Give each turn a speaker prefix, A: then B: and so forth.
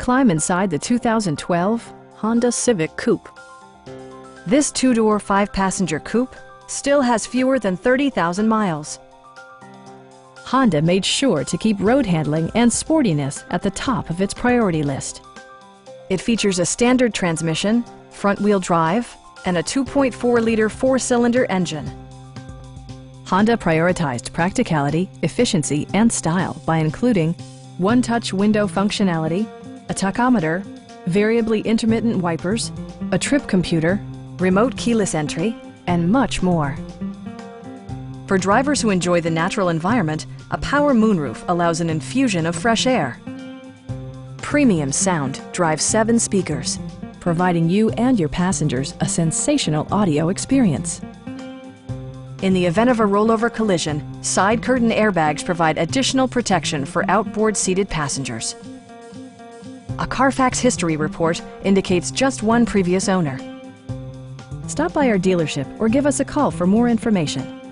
A: Climb inside the 2012 Honda Civic Coupe. This two-door, five-passenger coupe still has fewer than 30,000 miles. Honda made sure to keep road handling and sportiness at the top of its priority list. It features a standard transmission, front-wheel drive, and a 2.4-liter four-cylinder engine. Honda prioritized practicality, efficiency, and style by including one-touch window functionality, a tachometer, variably intermittent wipers, a trip computer, remote keyless entry, and much more. For drivers who enjoy the natural environment, a power moonroof allows an infusion of fresh air. Premium sound drives 7 speakers, providing you and your passengers a sensational audio experience. In the event of a rollover collision, side curtain airbags provide additional protection for outboard seated passengers. A Carfax history report indicates just one previous owner. Stop by our dealership or give us a call for more information.